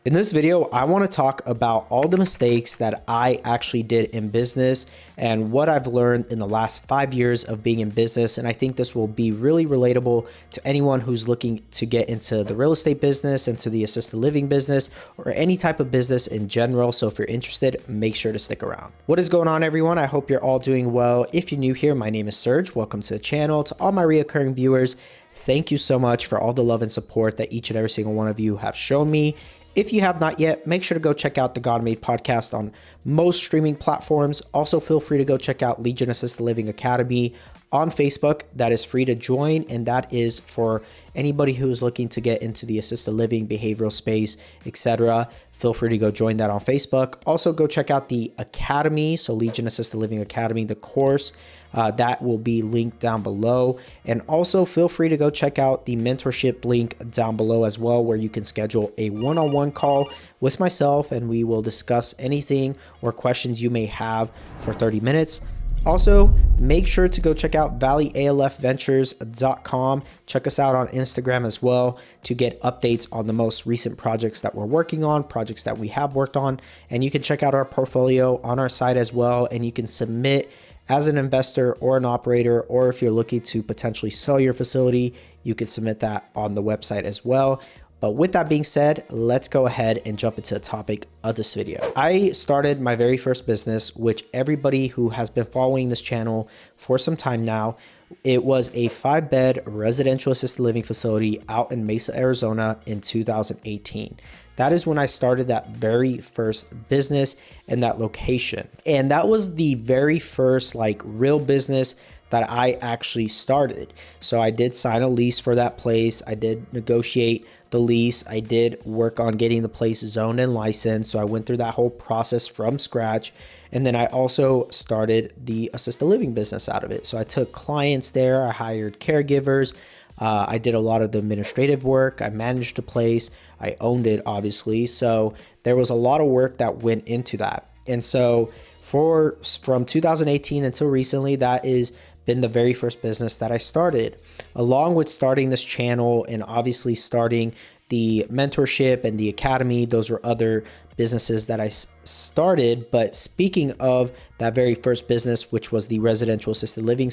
In this video, I want to talk about all the mistakes that I actually did in business and what I've learned in the last 5 years of being in business. And I think this will be really relatable to anyone who's looking to get into the real estate business, into the assisted living business, or any type of business in general. So if you're interested, make sure to stick around. What is going on, everyone? I hope you're all doing well. If you're new here, my name is Serge. Welcome to the channel. To all my reoccurring viewers, thank you so much for all the love and support that each and every single one of you have shown me. If you have not yet, make sure to go check out the God Made podcast on most streaming platforms. Also, feel free to go check out Legion Assisted Living Academy on Facebook. That is free to join, and that is for anybody who is looking to get into the assisted living, behavioral space, etc. Feel free to go join that on Facebook. Also, go check out the Academy, so Legion Assisted Living Academy, the course. That will be linked down below. And also feel free to go check out the mentorship link down below as well, where you can schedule a one-on-one call with myself and we will discuss anything or questions you may have for 30 minutes. Also, make sure to go check out valleyalfventures.com. Check us out on Instagram as well to get updates on the most recent projects that we're working on, projects that we have worked on. And you can check out our portfolio on our site as well, and you can submit as an investor or an operator, or if you're looking to potentially sell your facility, you can submit that on the website as well. But with that being said, let's go ahead and jump into the topic of this video. I started my very first business, which everybody who has been following this channel for some time now, it was a 5-bed residential assisted living facility out in Mesa, Arizona in 2018. That is when I started that very first business in that location. And that was the very first real business that I actually started. So I did sign a lease for that place. I did negotiate the lease. I did work on getting the place zoned and licensed. So I went through that whole process from scratch. And then I also started the assisted living business out of it. So I took clients there. I hired caregivers. I did a lot of the administrative work. I managed the place. I owned it, obviously. So there was a lot of work that went into that. And so from 2018 until recently, that is been the very first business that I started. Along with starting this channel and obviously starting the mentorship and the academy, those were other businesses that I started. But speaking of that very first business, which was the residential assisted living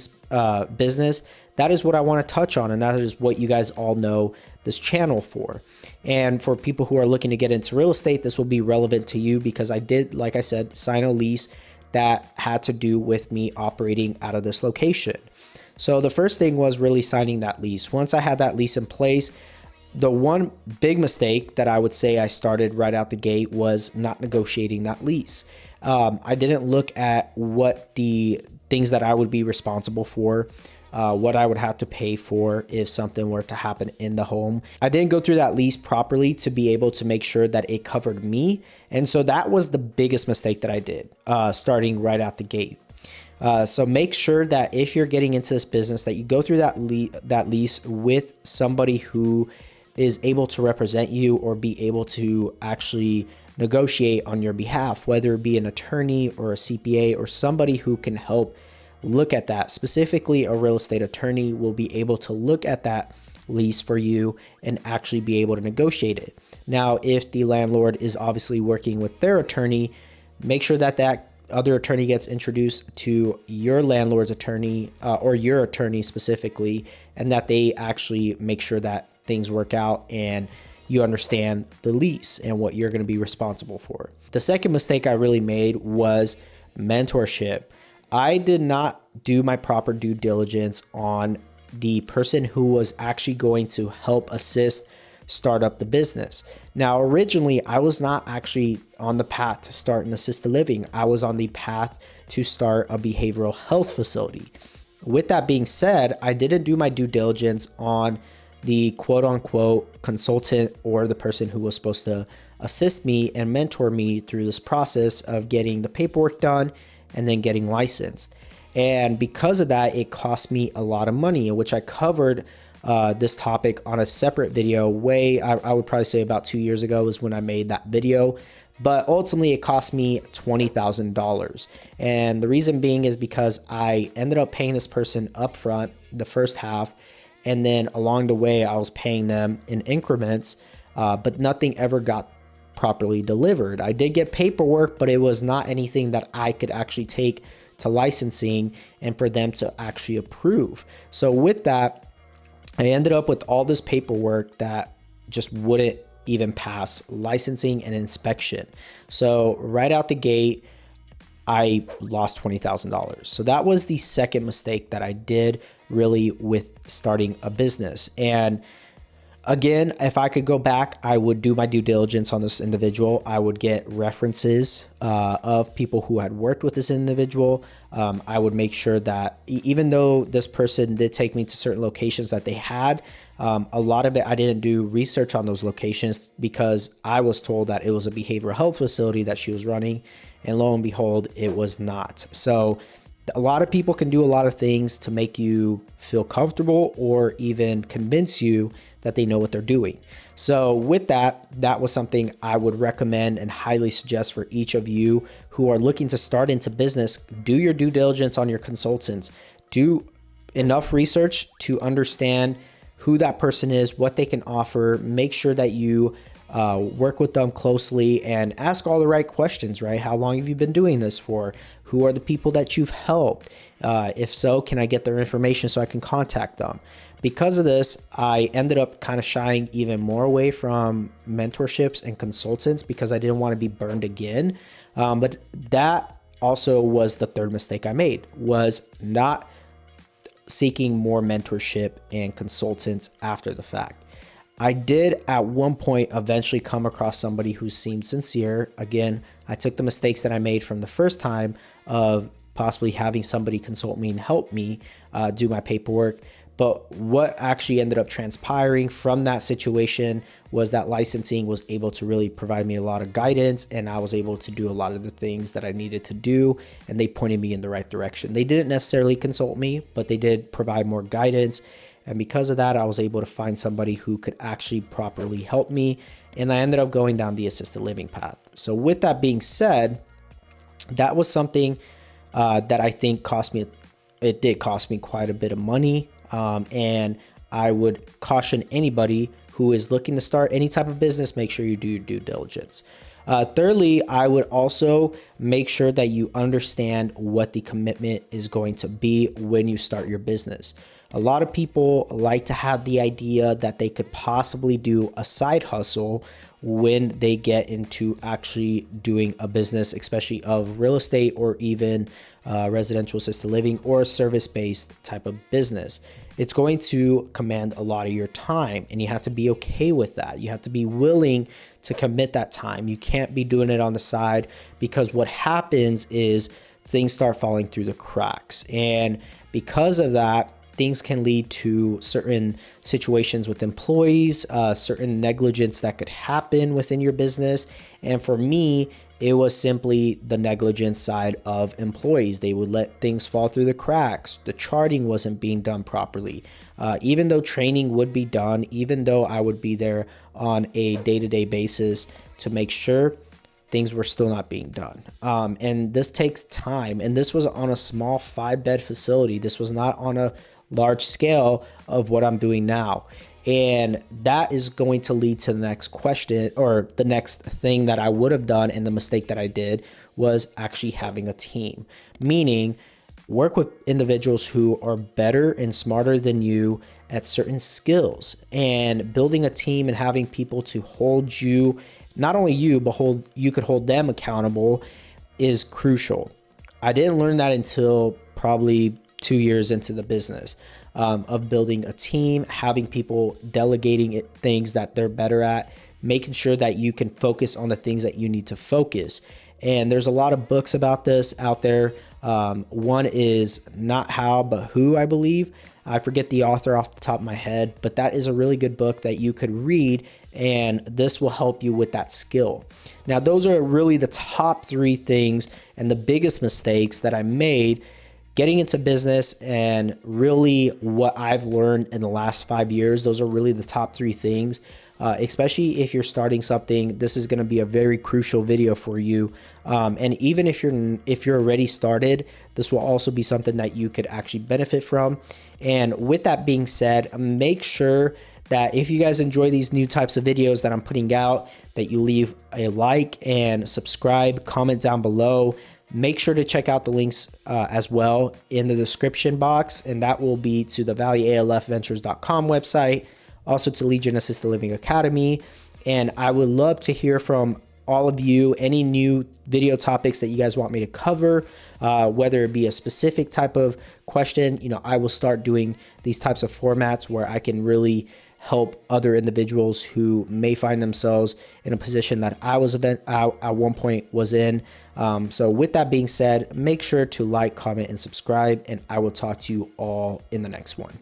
business, that is what I want to touch on. And that is what you guys all know this channel for. And for people who are looking to get into real estate, this will be relevant to you because I did, like I said, sign a lease that had to do with me operating out of this location. So the first thing was really signing that lease. Once I had that lease in place, the one big mistake that I would say I started right out the gate was not negotiating that lease. I didn't look at what the things that I would be responsible for, what I would have to pay for if something were to happen in the home. I didn't go through that lease properly to be able to make sure that it covered me. And so that was the biggest mistake that I did, starting right out the gate. So make sure that if you're getting into this business, that you go through that lease with somebody who is able to represent you or be able to actually negotiate on your behalf, whether it be an attorney or a CPA or somebody who can help look at that. Specifically, a real estate attorney will be able to look at that lease for you and actually be able to negotiate it. Now, if the landlord is obviously working with their attorney, make sure that that other attorney gets introduced to your landlord's attorney or your attorney specifically, and that they actually make sure that things work out and you understand the lease and what you're going to be responsible for. The second mistake I really made was mentorship. I did not do my proper due diligence on the person who was actually going to help assist start up the business. Now, originally, I was not actually on the path to start an assisted living. I was on the path to start a behavioral health facility. With that being said, I didn't do my due diligence on the quote unquote consultant or the person who was supposed to assist me and mentor me through this process of getting the paperwork done and then getting licensed. And because of that, it cost me a lot of money, which I covered this topic on a separate video I would probably say about 2 years ago is when I made that video. But ultimately it cost me $20,000. And the reason being is because I ended up paying this person upfront the first half, and then along the way I was paying them in increments, but nothing ever got properly delivered. I did get paperwork, but it was not anything that I could actually take to licensing and for them to actually approve. So with that, I ended up with all this paperwork that just wouldn't even pass licensing and inspection. So right out the gate, I lost $20,000. So that was the second mistake that I did really with starting a business. And again, if I could go back, I would do my due diligence on this individual. I would get references of people who had worked with this individual. I would make sure that even though this person did take me to certain locations that they had, a lot of it, I didn't do research on those locations because I was told that it was a behavioral health facility that she was running. And lo and behold, it was not. So a lot of people can do a lot of things to make you feel comfortable or even convince you that they know what they're doing. So with that, that was something I would recommend and highly suggest for each of you who are looking to start into business. Do your due diligence on your consultants. Do enough research to understand who that person is, what they can offer. Make sure that you work with them closely and ask all the right questions, right? How long have you been doing this for? Who are the people that you've helped? If so, can I get their information so I can contact them? Because of this, I ended up kind of shying even more away from mentorships and consultants because I didn't want to be burned again. But that also was the third mistake I made, was not seeking more mentorship and consultants after the fact. I did at one point eventually come across somebody who seemed sincere. Again, I took the mistakes that I made from the first time of possibly having somebody consult me and help me do my paperwork. But what actually ended up transpiring from that situation was that licensing was able to really provide me a lot of guidance, and I was able to do a lot of the things that I needed to do, and they pointed me in the right direction. They didn't necessarily consult me, but they did provide more guidance. And because of that, I was able to find somebody who could actually properly help me. And I ended up going down the assisted living path. So with that being said, that was something that I think it did cost me quite a bit of money. And I would caution anybody who is looking to start any type of business, make sure you do your due diligence. Thirdly, I would also make sure that you understand what the commitment is going to be when you start your business. A lot of people like to have the idea that they could possibly do a side hustle when they get into actually doing a business, especially of real estate or even residential assisted living or a service-based type of business. It's going to command a lot of your time, and you have to be okay with that. You have to be willing to commit that time. You can't be doing it on the side, because what happens is things start falling through the cracks. And because of that, things can lead to certain situations with employees, certain negligence that could happen within your business. And for me, it was simply the negligence side of employees. They would let things fall through the cracks. The charting wasn't being done properly. Even though training would be done, even though I would be there on a day-to-day basis to make sure, things were still not being done. And this takes time. And this was on a small 5-bed facility. This was not on a large scale of what I'm doing now. And that is going to lead to the next question, or the next thing that I would have done. And the mistake that I did was actually having a team, meaning work with individuals who are better and smarter than you at certain skills, and building a team and having people to hold you, not only you, but you could hold them accountable, is crucial. I didn't learn that until probably 2 years into the business, of building a team, having people delegating things that they're better at, making sure that you can focus on the things that you need to focus. And there's a lot of books about this out there. One is Not How, But Who, I believe. I forget the author off the top of my head, but that is a really good book that you could read, and this will help you with that skill. Now, those are really the top 3 things and the biggest mistakes that I made getting into business, and really what I've learned in the last 5 years. Those are really the top 3 things. especially if you're starting something. This is going to be a very crucial video for you. And even if you're already started, this will also be something that you could actually benefit from. And with that being said, make sure that if you guys enjoy these new types of videos that I'm putting out, that you leave a like and subscribe, comment down below. Make sure to check out the links as well in the description box, and that will be to the valleyalfventures.com website, also to Legion Assisted Living Academy. And I would love to hear from all of you, any new video topics that you guys want me to cover, whether it be a specific type of question. I will start doing these types of formats where I can really help other individuals who may find themselves in a position that I was at one point was in. So with that being said, make sure to like, comment, and subscribe, and I will talk to you all in the next one.